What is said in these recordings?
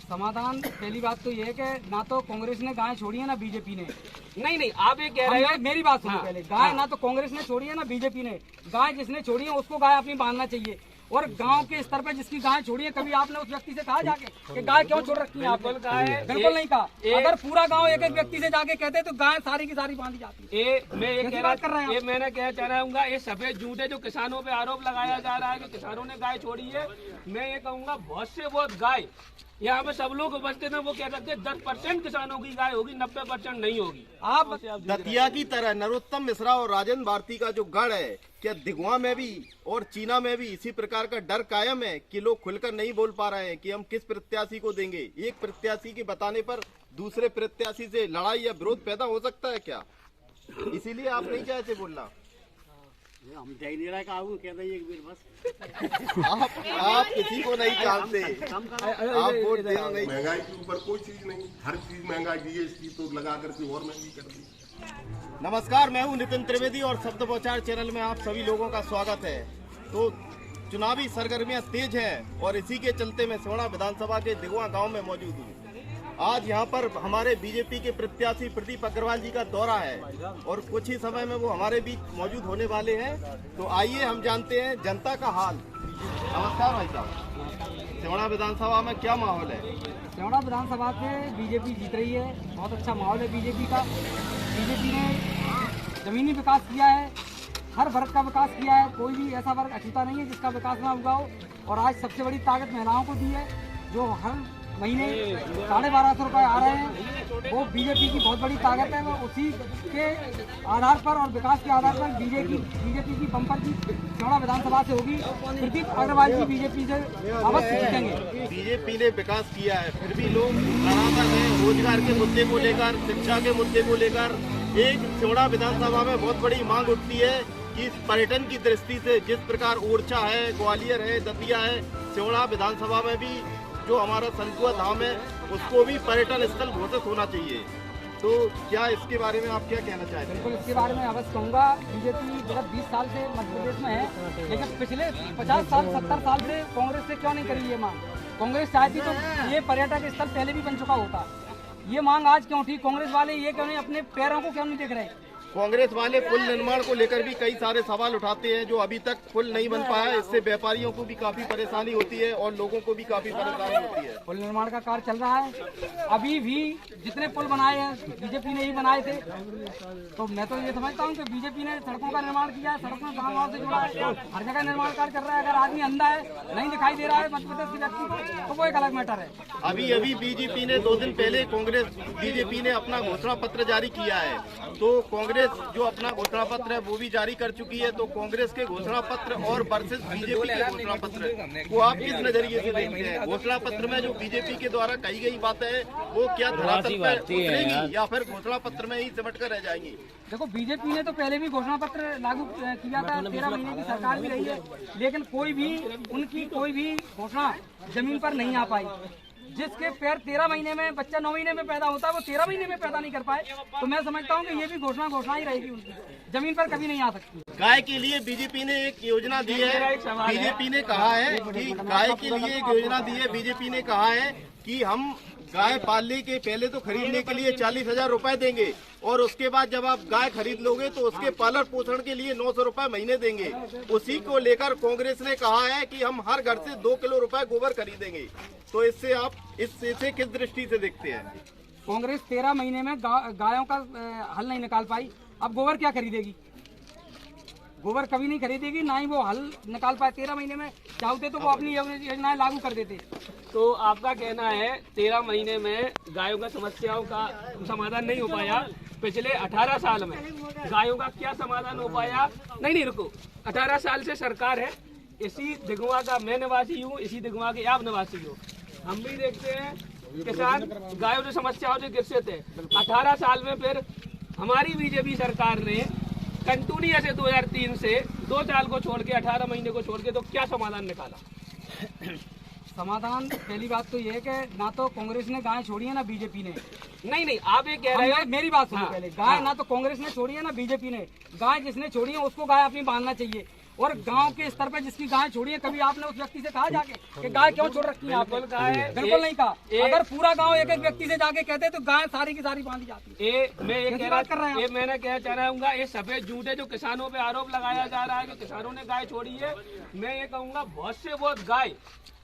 समाधान पहली बात तो ये है कि ना तो कांग्रेस ने गाय छोड़ी है ना बीजेपी ने। नहीं आप ये कह रहे हो। मेरी बात सुनो पहले। गाय ना तो कांग्रेस ने छोड़ी है ना बीजेपी ने। गाय जिसने छोड़ी है उसको गाय अपनी बांधना चाहिए। और गांव के स्तर पर जिसकी गाय छोड़ी है, कभी आपने उस व्यक्ति से कहा जाके कि गाय क्यों छोड़ रखी है आपने? बिल्कुल नहीं कहा। अगर पूरा गांव एक एक व्यक्ति से जाके कहते तो गाय सारी की सारी बांधी जाती है। मैं ये कह रहा हूँ, मैंने क्या चाह रहा हूँ, ये सफेद झूठ है जो किसानों पे आरोप लगाया जा रहा है कि किसानों ने गाय छोड़ी है। मैं ये कहूँगा बहुत से बहुत गाय यहाँ पे सब लोग उपस्थित हैं, वो कह सकते हैं 10% किसानों की गाय होगी, 90% नहीं होगी। आप दतिया की तरह नरोत्तम मिश्रा और राजेंद्र भारती का जो गढ़ है, क्या दिगवा में भी और चीना में भी इसी प्रकार का डर कायम है कि लोग खुलकर नहीं बोल पा रहे हैं कि हम किस प्रत्याशी को देंगे? एक प्रत्याशी के बताने पर दूसरे प्रत्याशी से लड़ाई या विरोध पैदा हो सकता है क्या? इसीलिए आप नहीं चाहते बोलना। हम दे नहीं रहा कहते एक बार बस। आप किसी को नहीं जानते, आप वोट देना नहीं। महंगाई के ऊपर कोई चीज नहीं, हर चीज महंगाई जीएसटी तो लगा करके और महंगी कर दी। नमस्कार, मैं हूं नितिन त्रिवेदी और शब्द बचार चैनल में आप सभी लोगों का स्वागत है। तो चुनावी सरगर्मियां तेज हैं और इसी के चलते मैं सिवड़ा विधानसभा के दिगवा गांव में मौजूद हूं। आज यहां पर हमारे बीजेपी के प्रत्याशी प्रदीप अग्रवाल जी का दौरा है और कुछ ही समय में वो हमारे बीच मौजूद होने वाले हैं। तो आइए हम जानते हैं जनता का हाल। नमस्कार भाई साहब, सिवड़ा विधानसभा में क्या माहौल है? सिवड़ा विधानसभा से बीजेपी जीत रही है। बहुत अच्छा माहौल है बीजेपी का। बीजेपी ने जमीनी विकास किया है, हर वर्ग का विकास किया है। कोई भी ऐसा वर्ग अछूता नहीं है जिसका विकास ना हुआ हो। और आज सबसे बड़ी ताकत महिलाओं को दी है, जो हर महीने 1250 रुपये आ रहे हैं। वो बीजेपी की बहुत बड़ी ताकत है। वो उसी के आधार पर और विकास के आधार पर बीजेपी की बम्पर की सिवड़ा विधानसभा से होगी। प्रदीप अग्रवाल जी बीजेपी से अवश्य जीतेंगे। बीजेपी ने विकास किया है, फिर भी लोग लड़ाकर हैं रोजगार के मुद्दे को लेकर, शिक्षा के मुद्दे को लेकर। एक सिवड़ा विधानसभा में बहुत बड़ी मांग उठती है कि पर्यटन की दृष्टि से जिस प्रकार ओरछा है, ग्वालियर है, दतिया है, सिवड़ा विधानसभा में भी जो हमारा संकुआ धाम है उसको भी पर्यटन स्थल घोषित होना चाहिए। तो क्या इसके बारे में आप क्या कहना चाहते हैं? बिल्कुल, इसके बारे में अवश्य कहूँगा। बीजेपी विगत 20 साल से मध्य प्रदेश में है, लेकिन पिछले 50 साल 70 साल से कांग्रेस से क्यों नहीं करी ये मांग? कांग्रेस चाहती तो ये पर्यटक स्थल पहले भी बन चुका होता। ये मांग आज क्यों उठी? कांग्रेस वाले ये क्यों नहीं, अपने पैरों को क्यों नहीं देख रहे? कांग्रेस वाले पुल निर्माण को लेकर भी कई सारे सवाल उठाते हैं, जो अभी तक पुल नहीं बन पाया। इससे व्यापारियों को भी काफी परेशानी होती है और लोगों को भी काफी परेशानी होती है। पुल निर्माण का कार्य चल रहा है। अभी भी जितने पुल बनाए हैं बीजेपी ने ही बनाए थे। तो मैं तो ये समझता हूँ कि बीजेपी ने सड़कों का निर्माण किया है, सड़कों गाँव से जुड़ा है, हर जगह निर्माण कार्य चल रहा है। अगर आदमी अंधा है, नहीं दिखाई दे रहा है मध्य प्रदेश के व्यक्ति को, तो वो एक अलग मैटर है। अभी बीजेपी ने 2 दिन पहले बीजेपी ने अपना घोषणा पत्र जारी किया है। तो कांग्रेस जो अपना घोषणा पत्र है वो भी जारी कर चुकी है। तो कांग्रेस के घोषणा पत्र और वर्सेस बीजेपी के घोषणा पत्र को आप किस नजरिए से देखते हैं? घोषणा पत्र में जो बीजेपी के द्वारा कही गई बातें हैं वो क्या धरातल पर उतरेंगी या फिर घोषणा पत्र में ही सिमट कर रह जाएंगी? देखो, बीजेपी ने तो पहले भी घोषणा पत्र लागू किया था, 13 महीने की सरकार भी रही है, लेकिन उनकी कोई भी घोषणा जमीन पर नहीं आ पाई। जिसके पैर 13 महीने में, बच्चा 9 महीने में पैदा होता है, वो 13 महीने में पैदा नहीं कर पाए। तो मैं समझता हूँ कि ये भी घोषणा ही रहेगी, उनकी जमीन पर कभी नहीं आ सकती। गाय के लिए बीजेपी ने एक योजना दी है। बीजेपी ने कहा है कि गाय के लिए एक योजना दी है। बीजेपी ने कहा है कि हम गाय पालने के पहले तो खरीदने के लिए 40,000 रुपए देंगे और उसके बाद जब आप गाय खरीद लोगे तो उसके पालन पोषण के लिए 900 रुपए महीने देंगे। उसी को लेकर कांग्रेस ने कहा है कि हम हर घर से 2 किलो रुपए गोबर खरीदेंगे। तो इससे आप इससे किस दृष्टि से देखते हैं? कांग्रेस 13 महीने में गायों का हल नहीं निकाल पाई, अब गोबर क्या खरीदेगी? गोबर कभी नहीं खरीदेगी, ना ही वो हल निकाल पाए। 13 महीने में चाहते तो वो अपनी योजनाएं लागू कर देते। तो आपका कहना है 13 महीने में गायों का समस्याओं का समाधान नहीं हो पाया। पिछले 18 साल में गायों का क्या समाधान हो पाया? नहीं रुको, 18 साल से सरकार है। इसी दिगवा का मैं निवासी हूँ, इसी दिगवा के आप निवासी हो। हम भी देखते हैं किसान गायों की समस्याओं से ग्रसित है। 18 साल में फिर हमारी बीजेपी सरकार ने कंटिन्यू से 2003 से 2 साल को छोड़ के 18 महीने को छोड़ के तो क्या समाधान निकाला? समाधान पहली बात तो ये है कि ना तो कांग्रेस ने गाय छोड़ी है ना बीजेपी ने। नहीं आप ये कह रहे हो। मेरी बात सुनो पहले। गाय ना तो कांग्रेस ने छोड़ी है ना बीजेपी ने। गाय जिसने छोड़ी है उसको गाय अपनी बांधना चाहिए। और गांव के स्तर पे जिसकी गाय छोड़ी है, कभी आपने उस व्यक्ति से कहा जाके कि गाय क्यों छोड़ रखी है आपने? बिल्कुल नहीं कहा। अगर पूरा गांव एक एक व्यक्ति से जाके कहते तो गाय सारी की सारी बांधी जाती है। मैं ये कह रहा हूँ, मैंने क्या चाह रहा हूँ, ये सफेद झूठ है जो किसानों पे आरोप लगाया जा रहा है कि किसानों ने गाय छोड़ी है। मैं ये कहूँगा बहुत से बहुत गाय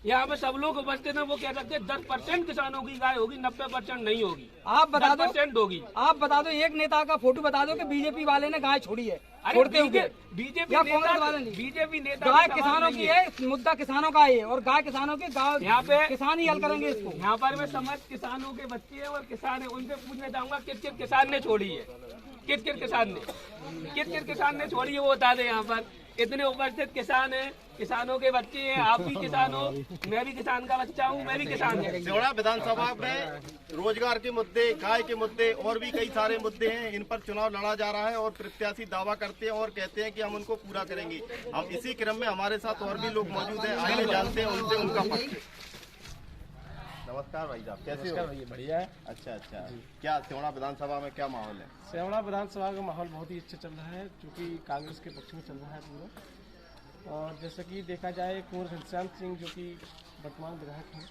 यहाँ पे सब लोग उपस्थित हैं, वो कह सकते हैं 10% किसानों की गाय होगी, 90% नहीं होगी। आप बता दो, 10% होगी। आप बता दो, एक नेता का फोटो बता दो कि बीजेपी वाले ने गाय छोड़ी है, छोड़ते हुए बीजेपी कांग्रेस वाले नहीं। बीजेपी नेता गाय किसानों की है, मुद्दा किसानों का है और गाय किसानों की, गाय यहाँ पे किसान ही हल करेंगे इसको। यहाँ पर मैं समझ किसानों के बच्चे हैं और किसान है, उनसे पूछना चाहूंगा किस किस किसान ने छोड़ी है, किस किस किसान ने छोड़ी है, वो बता दे। यहाँ पर इतने उपस्थित किसान हैं, किसानों के बच्चे हैं, आप भी किसान हो, मैं भी किसान का बच्चा हूँ, मैं भी किसान हूँ। सिवड़ा विधानसभा में रोजगार के मुद्दे, गाय के मुद्दे और भी कई सारे मुद्दे हैं, इन पर चुनाव लड़ा जा रहा है और प्रत्याशी दावा करते हैं और कहते हैं कि हम उनको पूरा करेंगे। हम इसी क्रम में हमारे साथ और भी लोग मौजूद हैं, आइए जानते हैं उनसे उनका पक्ष। नमस्कार भाई साहब, कैसे हो? बढ़िया है। अच्छा, क्या सिवड़ा विधानसभा में क्या माहौल है? सिवड़ा विधानसभा का माहौल बहुत ही अच्छा चल रहा है, क्योंकि कांग्रेस के पक्ष में चल रहा है पूरा। और जैसे कि देखा जाए, कुंवर घनश्याम सिंह जो कि वर्तमान विधायक हैं,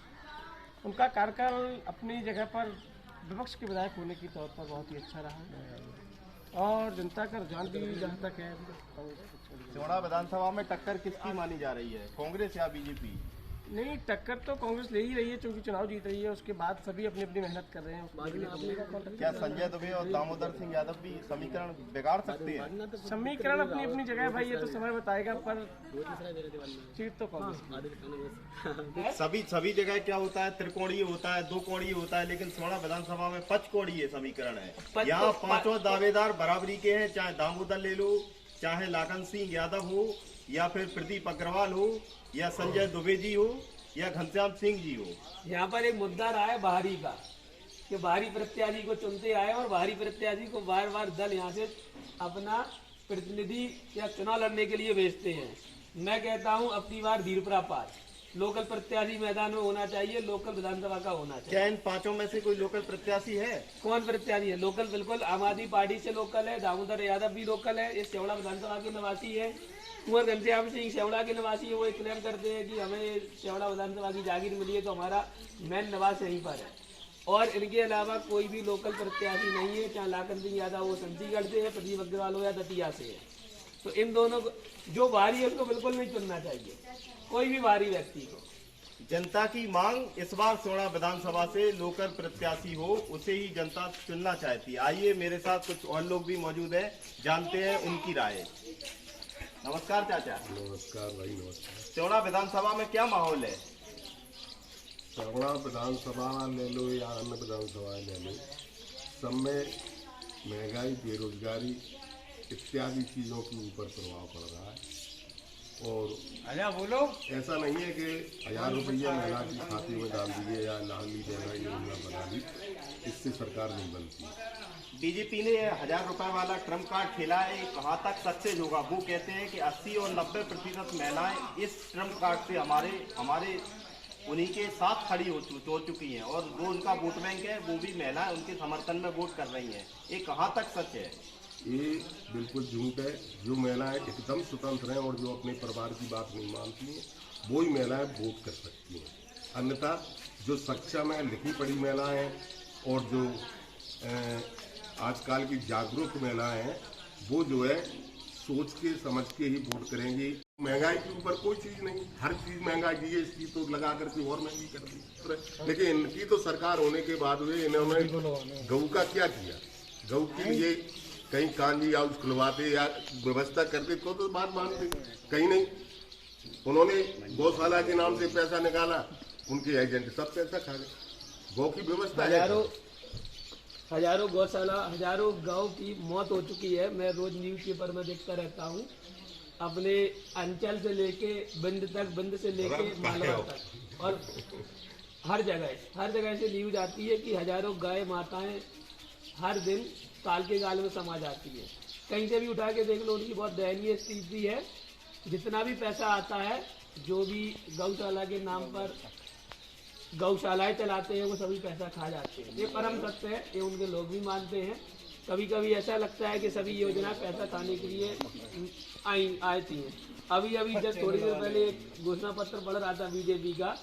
उनका कार्यकाल अपनी जगह पर विपक्ष के विधायक होने की तौर पर बहुत ही अच्छा रहा और जनता का रुझान भी जहाँ तक है। सिवड़ा विधानसभा में टक्कर किसकी मानी जा रही है, कांग्रेस या बीजेपी? नहीं, टक्कर तो कांग्रेस ले ही रही है, क्योंकि चुनाव जीत रही है। उसके बाद सभी अपनी अपनी मेहनत कर रहे हैं। क्या संजय दुबे और दामोदर सिंह यादव भी समीकरण बिगाड़ सकते हैं? समीकरण अपनी अपनी जगह भाई, ये तो समय बताएगा, पर जीत तो कांग्रेस। सभी जगह क्या होता है, त्रिकोणीय होता है, दो कोणीय होता है, लेकिन सिवड़ा विधानसभा में पंचकोणीय समीकरण है। यहाँ पांचों दावेदार बराबरी के हैं, चाहे दामोदर ले लो, चाहे लाखन सिंह यादव हो, या फिर प्रदीप अग्रवाल हो, या संजय दुबे जी हो, या घनश्याम सिंह जी हो। यहाँ पर एक मुद्दा रहा है बाहरी का, कि बाहरी प्रत्याशी को चुनते आए और बाहरी प्रत्याशी को बार बार दल यहाँ से अपना प्रतिनिधि या चुनाव लड़ने के लिए भेजते हैं। मैं कहता हूँ अपनी बार धीरपुरा पार लोकल प्रत्याशी मैदान में होना चाहिए, लोकल विधानसभा का होना चाहिए। क्या इन पांचों में से कोई लोकल प्रत्याशी है? कौन प्रत्याशी है? लोकल बिल्कुल आम आदमी पार्टी से लोकल है, दामोदर यादव भी लोकल है, ये सिवड़ा विधानसभा के निवासी है। कुंवर घनश्याम सिंह सिवड़ा के निवासी है, वो क्लेम करते हैं कि हमें सिवड़ा विधानसभा की जागीर मिली है, तो हमारा मेन निवास यहीं पर है। और इनके अलावा कोई भी लोकल प्रत्याशी नहीं है, चाहे लाखन सिंह यादव वो संतीगढ़ से है, प्रदीप अग्रवाल हो या दतिया से है। तो इन दोनों को, जो बाहरी है उसको बिल्कुल नहीं चुनना चाहिए, कोई भी बाहरी व्यक्ति को। जनता की मांग इस बार सिवड़ा विधानसभा से लोकल प्रत्याशी हो, उसे ही जनता चुनना चाहती है। आइए मेरे साथ कुछ और लोग भी मौजूद हैं, जानते हैं उनकी राय। नमस्कार चाचा। नमस्कार भाई, नमस्कार। सिवड़ा विधानसभा में क्या माहौल है? सिवड़ा विधानसभा ले लो या अन्य विधानसभा ले लो, सब में महंगाई, बेरोजगारी इत्यादि चीज़ों के ऊपर प्रभाव पड़ रहा है। और बोलो, ऐसा नहीं है कि 1000 रुपया महिला के खाते में डाल दिए या लाडली बहना योजना बना दी, इससे सरकार नहीं बनती। बीजेपी ने 1000 रुपए वाला ट्रम्प कार्ड खेला है, कहाँ तक सक्सेस होगा? वो कहते हैं कि 80 और 90% महिलाएं इस ट्रम्प कार्ड से हमारे उन्हीं के साथ खड़ी हो चुकी हैं, और जो उनका वोट बैंक है वो भी महिलाएं उनके समर्थन में वोट कर रही हैं। ये कहाँ तक सच है? ये बिल्कुल झूठ है। जो महिलाएं एकदम स्वतंत्र हैं और जो अपने परिवार की बात नहीं मानती हैं, वो ही महिलाएं वोट कर सकती हैं। अन्यथा जो सक्षम है, लिखी पढ़ी महिलाएं हैं और जो आजकल की जागरूक महिलाएं हैं, वो जो है सोच के समझ के ही वोट करेंगी। महंगाई के ऊपर कोई चीज़ नहीं, हर चीज़ महंगाई जीएसटी तो लगा करके और महंगी कर दी। लेकिन इनकी तो सरकार होने के बाद हुए, इन्होंने गऊ का क्या किया? गऊ के लिए कहीं कांजी हाउस खुलवाते या व्यवस्था करते तो बात मानते, कहीं नहीं। उन्होंने गौशाला के नाम से पैसा निकाला, उनके एजेंट सब पैसा खा गए। गौ की व्यवस्था हजारों गौशाला, हजारों गौ की मौत हो चुकी है। मैं रोज न्यूज़पेपर में देखता रहता हूँ, अपने अंचल से लेके बिंद तक, बिंद से लेके मालवा तक, और हर जगह से न्यूज आती है कि हजारों गाय माताएं हर दिन काल के गाल में समा जाती है। कहीं से भी उठा के देख लो, उनकी बहुत दयनीय स्थिति है। जितना भी पैसा आता है, जो भी गौशाला के नाम पर गौशालाएं चलाते हैं, वो सभी पैसा खा जाते हैं। ये परम सत्य है, ये उनके लोग भी मानते हैं। कभी कभी ऐसा लगता है कि सभी योजना पैसा खाने के लिए आए थी। अभी जब थोड़ी देर पहले एक घोषणा पत्र पढ़ रहा था बीजेपी का,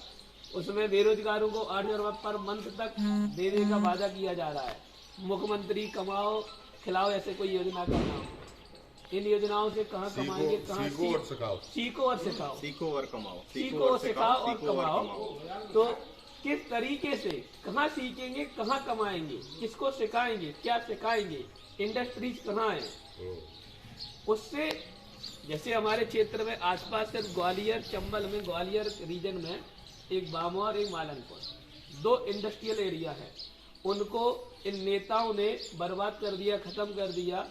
उसमें बेरोजगारों को 8,000 रुपये पर मंथ तक देने का वादा किया जा रहा है। मुख्यमंत्री कमाओ खिलाओ ऐसे कोई योजना का नाम, इन योजनाओं से कहाँ कमाएंगे, कहाँ सीखो और सिखाओ, सीखो और सिखाओ, सीखो और कमाओ, सीखो और सिखाओ और कमाओ। तो किस तरीके से कहाँ सीखेंगे, कहाँ कमाएंगे, किसको सिखाएंगे, क्या सिखाएंगे, इंडस्ट्रीज कहाँ है, उससे जैसे हमारे क्षेत्र में आसपास सिर्फ ग्वालियर चंबल में, ग्वालियर रीजन में एक बामौर एक मालनपुर, 2 इंडस्ट्रियल एरिया है, उनको इन नेताओं ने बर्बाद कर दिया, खत्म कर दिया।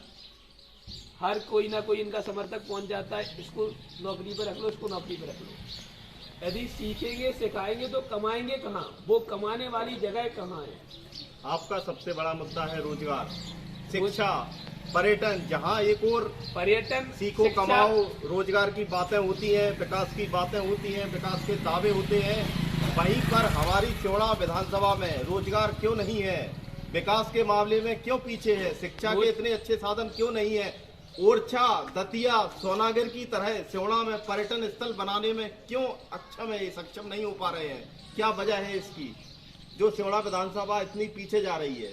हर कोई ना कोई इनका समर्थक पहुंच जाता है, इसको नौकरी पर रख लो, इसको नौकरी पर रख लो। यदि सीखेंगे सिखाएंगे तो कमाएंगे कहाँ, वो कमाने वाली जगह कहाँ है? आपका सबसे बड़ा मुद्दा है रोजगार, शिक्षा, पर्यटन, जहाँ एक और पर्यटन, सीखो शिक्षा, कमाओ रोजगार की बातें होती हैं, विकास की बातें होती हैं, विकास के दावे होते हैं, वहीं पर हमारी चौड़ा विधानसभा में रोजगार क्यों नहीं है, विकास के मामले में क्यों पीछे है, शिक्षा के इतने अच्छे साधन क्यों नहीं है, ओरछा, दतिया, सोनागर की तरह सेवड़ा में पर्यटन स्थल बनाने में क्यों सक्षम नहीं हो पा रहे हैं? क्या वजह है इसकी, जो सेवड़ा विधानसभा इतनी पीछे जा रही है?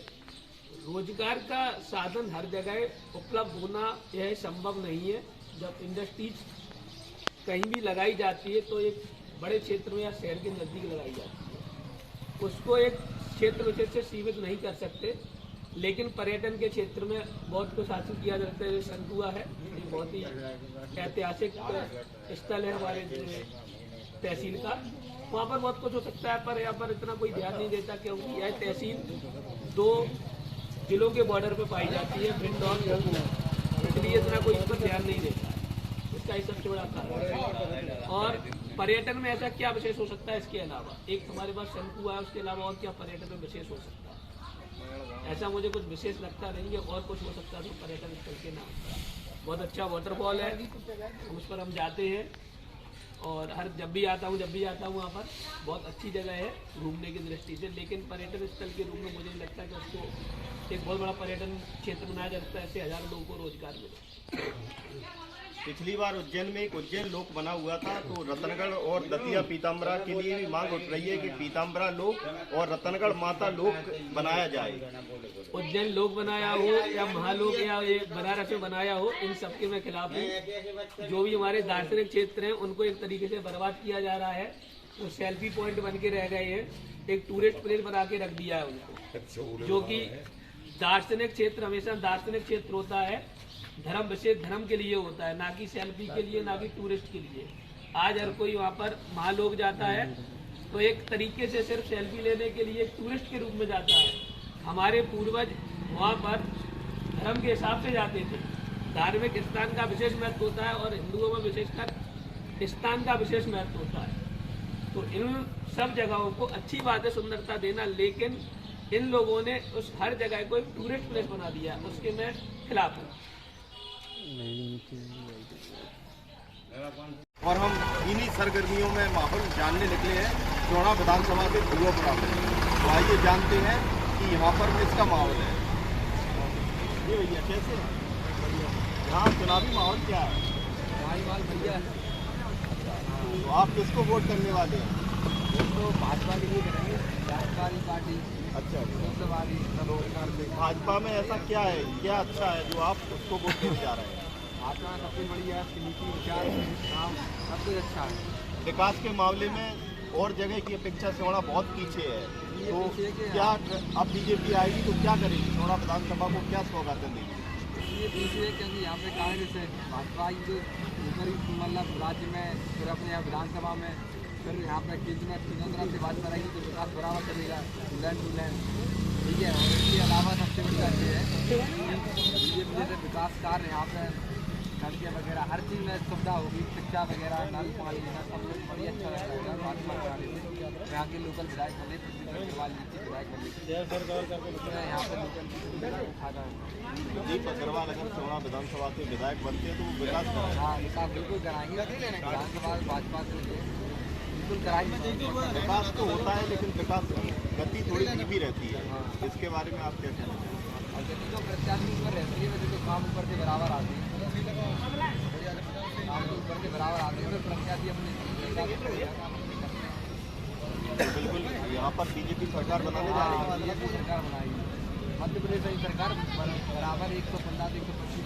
रोजगार का साधन हर जगह उपलब्ध होना यह संभव नहीं है। जब इंडस्ट्रीज कहीं भी लगाई जाती है तो एक बड़े क्षेत्र में या शहर के नज़दीक लगाई जाती है, उसको एक क्षेत्र विशेष से सीमित नहीं कर सकते। लेकिन पर्यटन के क्षेत्र में बहुत कुछ हासिल किया जा सकता है। संकुआ है, ये बहुत ही ऐतिहासिक स्थल है हमारे तहसील का, वहाँ पर बहुत कुछ हो सकता है, पर यहाँ पर इतना कोई ध्यान नहीं देता क्योंकि यह तहसील 2 जिलों के बॉर्डर पे पाई जाती है, भिंड और जम्मू, इसलिए इतना कोई इस पर ध्यान नहीं देता, इसका ही सबसे बड़ा कारण है। और पर्यटन में ऐसा क्या विशेष हो सकता है इसके अलावा? एक हमारे पास शंकुआ है, उसके अलावा और क्या पर्यटन में विशेष हो सकता है? ऐसा मुझे कुछ विशेष लगता नहीं है। और कुछ हो सकता है तो पर्यटन स्थल के नाम पर बहुत अच्छा वाटरफॉल है, उस पर हम जाते हैं और जब भी आता हूँ वहाँ पर बहुत अच्छी जगह है घूमने की दृष्टि से। लेकिन पर्यटन स्थल के रूप में मुझे नहीं लगता कि उसको एक बहुत बड़ा पर्यटन क्षेत्र बनाया जा सकता है, ऐसे हजारों लोगों को रोजगार मिले। पिछली बार उज्जैन में एक उज्जैन लोक बना हुआ था, तो रतनगढ़ और दतिया पीताम्बरा के लिए भी मांग उठ रही है कि पीताम्बरा लोक और रतनगढ़ माता लोक बनाया जाए। उज्जैन लोक बनाया हो या महालोक या ये बनारस में बनाया हो, इन सबके मैं खिलाफ हूँ। जो भी हमारे दार्शनिक क्षेत्र हैं उनको एक तरीके से बर्बाद किया जा रहा है, तो सेल्फी पॉइंट बन के रह गए हैं, एक टूरिस्ट प्लेस बना के रख दिया है उनको। जो कि दार्शनिक क्षेत्र हमेशा दार्शनिक क्षेत्र होता है, धर्म विशेष धर्म के लिए होता है, ना कि सेल्फी के लिए, ना कि टूरिस्ट के लिए। आज हर कोई वहाँ पर महालोक जाता है तो एक तरीके से सिर्फ सेल्फी लेने के लिए टूरिस्ट के रूप में जाता है। हमारे पूर्वज वहाँ पर धर्म के हिसाब से जाते थे। धार्मिक स्थान का विशेष महत्व होता है और हिंदुओं में विशेषकर स्थान का विशेष महत्व होता है। तो इन सब जगहों को अच्छी बात है सुंदरता देना, लेकिन इन लोगों ने उस हर जगह को एक टूरिस्ट प्लेस बना दिया, उसके मैं खिलाफ हूँ। और हम इन्हीं सरगर्मियों में माहौल जानने निकले हैं चौड़ा विधानसभा के धुआपुरा में। तो आइए जानते हैं कि यहाँ पर किसका माहौल है। ये भैया कैसे हैं? यहाँ चुनावी माहौल क्या है? भैया तो आप किसको वोट करने वाले हैं? तो भाजपा के लिए करेंगे, भाजपा पार्टी। अच्छा, तो भाजपा में ऐसा क्या है, क्या अच्छा है जो आप उसको वोट देने जा रहे हैं? भाजपा में सबसे बढ़िया है, उसकी नीति विचार काम सब कुछ अच्छा है। विकास के मामले में और जगह की अपेक्षा सेवड़ा बहुत पीछे है, तो क्या अब बीजेपी आएगी तो क्या करेगी? सेवड़ा विधानसभा को क्या सौगातें देगी? इसलिए पीछे है क्योंकि यहाँ पे कांग्रेस है, भाजपा जो ऊपरी मतलब राज्य में, फिर अपने यहाँ विधानसभा में, फिर यहाँ पे केंद्र में केंद्र से भाजपा रहेगी तो विकास बराबर करेगा, लैंड टू लैंड, ठीक है। और इसके अलावा सबसे बड़ी बात ये है बीजेपी जैसे विकास कार्य यहाँ पे सड़कें वगैरह हर चीज़ में सुविधा होगी, शिक्षा वगैरह, नल पानी सब कुछ बड़ी अच्छा लग रहा है भाजपा कराने से। यहाँ के लोकल विधायक बने, अग्रवाल नीति विधायक बने, यहाँ पे लोकल खाता है। दीप अग्रवाल अगर सेवड़ा विधानसभा के विधायक बनते हैं तो वो विकास कराएंगे। हाँ, विकास बिल्कुल कराएंगे, विधानसभा भाजपा के लिए बिल्कुल कराएंगे। विकास तो होता है लेकिन विकास की गति थोड़ी धीमी रहती है, इसके बारे में आप क्या कहना चाहेंगे? और गति तो प्रत्याशी ऊपर रहती है, वैसे तो काम ऊपर से बराबर आती है। आप तो ऊपर के बराबर आते हैं, प्रत्याशी अपने बिल्कुल यहाँ पर बीजेपी सरकार बनाने जा रही है। सरकार बनाएगी मध्य प्रदेश की सरकार बराबर 115 125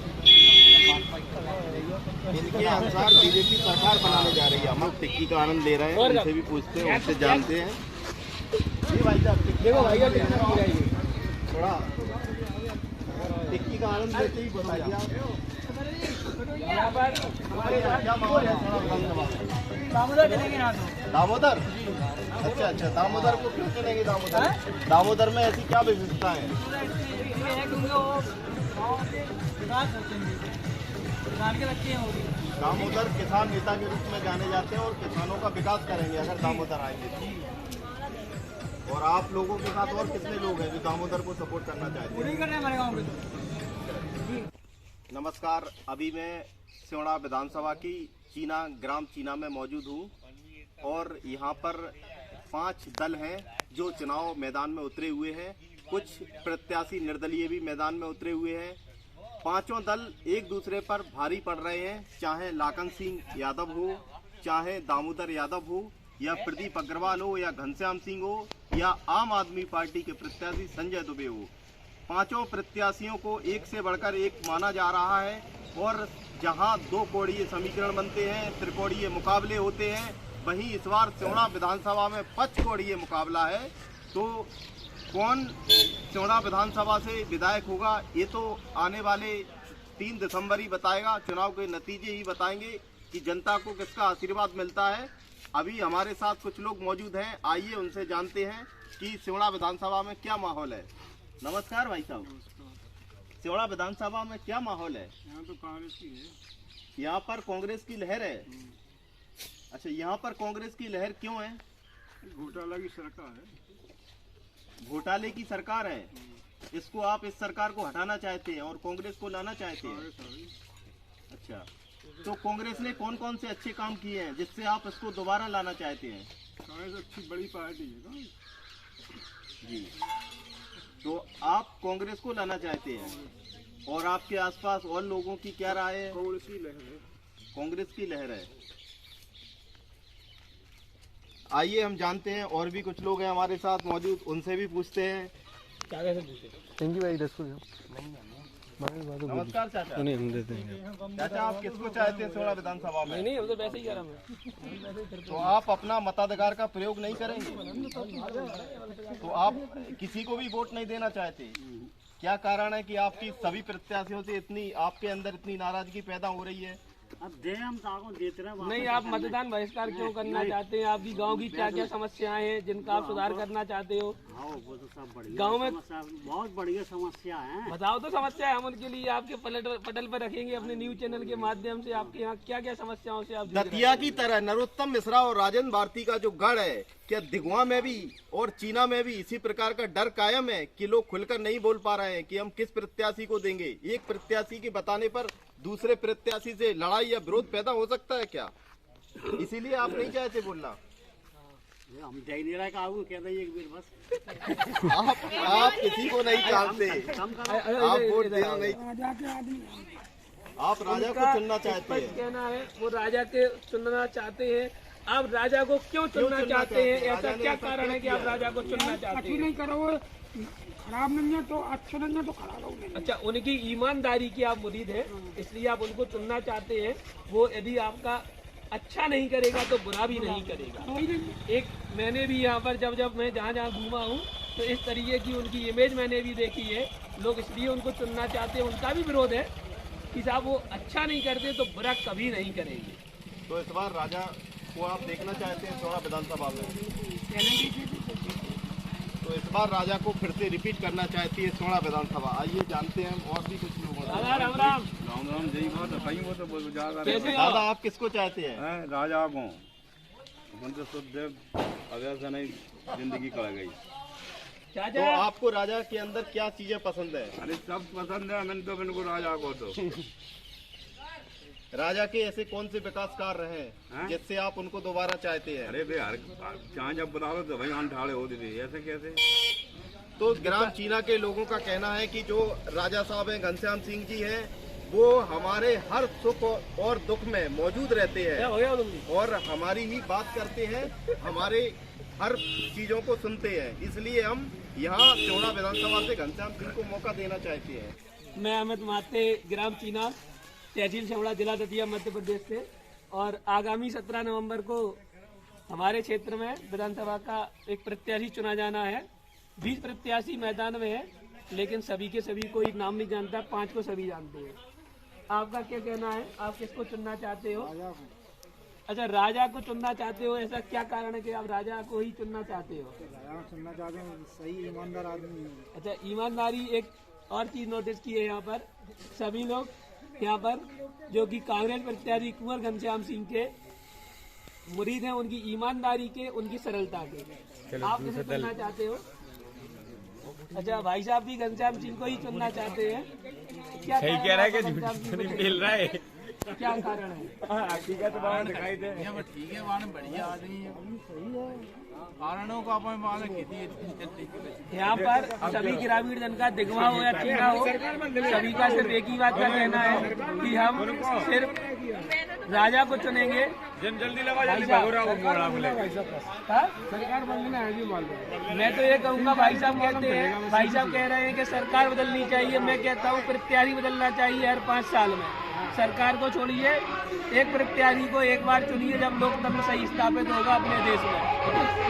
भाजपा की सरकार बनेगी। इनके अनुसार बीजेपी सरकार बनाने जा रही है। हम टिक्की का आनंद ले रहे हैं, उनसे भी पूछते हैं, उनसे जानते हैं। जी भाई साहब, देखो भाई थोड़ा टिक्की का आनंद लेते ही बताइए आप। यहाँ पर क्या माहौल है थोड़ा विधानसभा में? दामोदर चलेंगे ना तो दामोदर, अच्छा दामोदर को क्यों चलेंगे? दामोदर में ऐसी क्या विशेषता है? दामोदर किसान नेता के रूप में जाने जाते हैं और किसानों का विकास करेंगे अगर दामोदर आएंगे तो। और आप लोगों के साथ और कितने लोग हैं जो दामोदर को सपोर्ट करना चाहते हैं? नमस्कार, अभी मैं सिवड़ा विधानसभा की चीना ग्राम चीना में मौजूद हूँ और यहाँ पर 5 दल हैं जो चुनाव मैदान में उतरे हुए हैं। कुछ प्रत्याशी निर्दलीय भी मैदान में उतरे हुए हैं। पांचों दल एक दूसरे पर भारी पड़ रहे हैं, चाहे लाखन सिंह यादव हो, चाहे दामोदर यादव हो, या प्रदीप अग्रवाल हो, या घनश्याम सिंह हो, या आम आदमी पार्टी के प्रत्याशी संजय दुबे हो। पांचों प्रत्याशियों को एक से बढ़कर एक माना जा रहा है और जहां 2 कोणीय समीकरण बनते हैं, त्रिकोणीय मुकाबले होते हैं, वहीं इस बार सिवड़ा विधानसभा में 5 कोणीय मुकाबला है। तो कौन सिवड़ा विधानसभा से विधायक होगा ये तो आने वाले 3 दिसंबर ही बताएगा। चुनाव के नतीजे ही बताएंगे कि जनता को किसका आशीर्वाद मिलता है। अभी हमारे साथ कुछ लोग मौजूद हैं, आइए उनसे जानते हैं कि सिवड़ा विधानसभा में क्या माहौल है। नमस्कार भाई साहब, सिवड़ा विधानसभा में क्या माहौल है? यहाँ तो कांग्रेस की है। यहाँ पर कांग्रेस की लहर है। अच्छा, यहाँ पर कांग्रेस की लहर क्यों है? घोटाला की सरकार है। घोटाले की सरकार है, इसको आप इस सरकार को हटाना चाहते हैं और कांग्रेस को लाना चाहते हैं। अच्छा, तो कांग्रेस ने कौन कौन से अच्छे काम किए हैं जिससे आप इसको दोबारा लाना चाहते हैं? कांग्रेस अच्छी बड़ी पार्टी है ना जी, तो आप कांग्रेस को लाना चाहते हैं और आपके आसपास और लोगों की क्या राय है? कांग्रेस की लहर है। कांग्रेस की लहर है। आइए हम जानते हैं, और भी कुछ लोग हैं हमारे साथ मौजूद, उनसे भी पूछते हैं। नमस्कार चाचा। चाचा, आप किसको चाहते हैं सिवड़ा विधानसभा में? नहीं, हम तो वैसे ही कह रहा हूँ। तो आप अपना मताधिकार का प्रयोग नहीं करेंगे? तो आप किसी को भी वोट नहीं देना चाहते? क्या कारण है कि आपकी सभी प्रत्याशियों से आपके अंदर इतनी नाराजगी पैदा हो रही है? अब दे हम ताको देते रहे। नहीं, आप मतदान बहिष्कार क्यों करना चाहते हैं? आपकी गांव की क्या क्या समस्याएं हैं जिनका आप सुधार करना चाहते हो? हाँ, वो तो सब बढ़िया गांव में बहुत बढ़िया समस्या है। बताओ तो समस्या है, हम उनके लिए आपके पटल पर रखेंगे अपने न्यूज चैनल के माध्यम से। आपके यहाँ क्या क्या समस्याओं से आप जूझ रहे हैं? दतिया की तरह नरोत्तम मिश्रा और राजेंद्र भारती का जो गढ़ है, क्या दिगवा में भी और चीना में भी इसी प्रकार का डर कायम है कि लोग खुलकर नहीं बोल पा रहे हैं कि हम किस प्रत्याशी को देंगे? एक प्रत्याशी के बताने पर दूसरे प्रत्याशी से लड़ाई या विरोध पैदा हो सकता है क्या? इसीलिए आप नहीं चाहते बोलना? हम दे नहीं रहे आऊँ कहते एक बार बस। आप किसी को नहीं जानते, आप वोट देना नहीं, आप राजा को चुनना चाहते हैं। कहना है वो राजा के चुनना चाहते हैं। आप राजा को क्यों चुनना चाहते हैं? ऐसा क्या कारण है कि आप राजा को चुनना चाहते हैं? नहीं करो, खराब नहीं है तो अच्छा नहीं है तो खराब हो। अच्छा, उनकी ईमानदारी की आप मुरीद हैं, इसलिए आप उनको चुनना चाहते हैं। वो यदि आपका अच्छा नहीं करेगा तो बुरा भी नहीं करेगा। एक मैंने भी यहाँ पर जब मैं जहाँ घूमा हूँ तो इस तरीके की उनकी इमेज मैंने भी देखी है। लोग इसलिए उनको चुनना चाहते हैं। उनका भी विरोध है कि साहब वो अच्छा नहीं करते तो बुरा कभी नहीं करेंगे। तो इस बार राजा को आप देखना चाहते हैं सिवड़ा विधानसभा में? तो इस बार राजा को फिर से रिपीट करना चाहती है सिवड़ा विधानसभा। आइए जानते हैं और भी कुछ लोग। राम राम। यही बात है, कहीं वो तो ज्यादा कैसे दादा, आप किसको चाहते हैं? राजा को तो शुद्ध अगर से नहीं जिंदगी कर गई। तो आपको राजा के अंदर क्या चीजें पसंद है? अरे सब पसंद है, मैंने तो इनको राजा को तो राजा के ऐसे कौन से विकास कार्य हैं जिससे आप उनको दोबारा चाहते हैं? अरे यार, जहाँ जब बुला लो तो भाई हम ठाड़े होते थे, ऐसे कैसे? तो ग्राम चीना के लोगों का कहना है कि जो राजा साहब हैं घनश्याम सिंह जी हैं, वो हमारे हर सुख और दुख में मौजूद रहते हैं और हमारी ही बात करते हैं, हमारे हर चीजों को सुनते हैं। इसलिए हम यहाँ चौड़ा विधानसभा से घनश्याम सिंह को मौका देना चाहते हैं। मैं अमित माते, ग्राम चीना, तहसील चौड़ा, जिला दतिया, मध्य प्रदेश से। और आगामी 17 नवंबर को हमारे क्षेत्र में विधानसभा का एक प्रत्याशी चुना जाना है। 20 प्रत्याशी मैदान में है, लेकिन सभी के सभी कोई नाम नहीं जानता, 5 को सभी जानते हैं। आपका क्या कहना है, आप किसको चुनना चाहते हो? अच्छा, राजा को चुनना चाहते हो, ऐसा क्या कारण है कि आप राजा को ही चुनना चाहते हो? चुनना चाहते हैं, सही ईमानदार आदमी है। अच्छा, ईमानदारी एक और चीज नोटिस की है यहाँ पर, सभी लोग यहाँ पर जो कि कांग्रेस प्रत्याशी कुंवर घनश्याम सिंह के मुरीद हैं, उनकी ईमानदारी के, उनकी सरलता के। आप किसे चुनना चाहते हो? अच्छा, भाई साहब भी घनश्याम सिंह को ही चुनना चाहते हैं। क्या सही कह रहा है कि झूठ मिल रहा है, क्या कारण है? हकीकत बात दिखाई दे ठीक है, वहाँ बढ़िया आदमी है, सही है, कारणों का अपन वहाँ यहाँ पर सभी ग्रामीण जन का दिगवा हो या चीना हो, सभी का सिर्फ एक ही बात का कहना है कि हम सिर्फ राजा को चुनेंगे। जल्दी लगा, सरकार बदलना है जी मान लो। मैं तो ये कहूँगा, भाई साहब कहते हैं, भाई साहब कह रहे हैं कि सरकार बदलनी चाहिए, मैं कहता हूँ प्रत्याशी बदलना चाहिए हर 5 साल में। सरकार को छोड़िए, एक प्रत्याशी को एक बार चुनिए जब लोकतंत्र सही स्थापित होगा अपने देश में।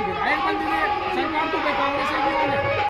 विधायक बन सरकार तो कांग्रेस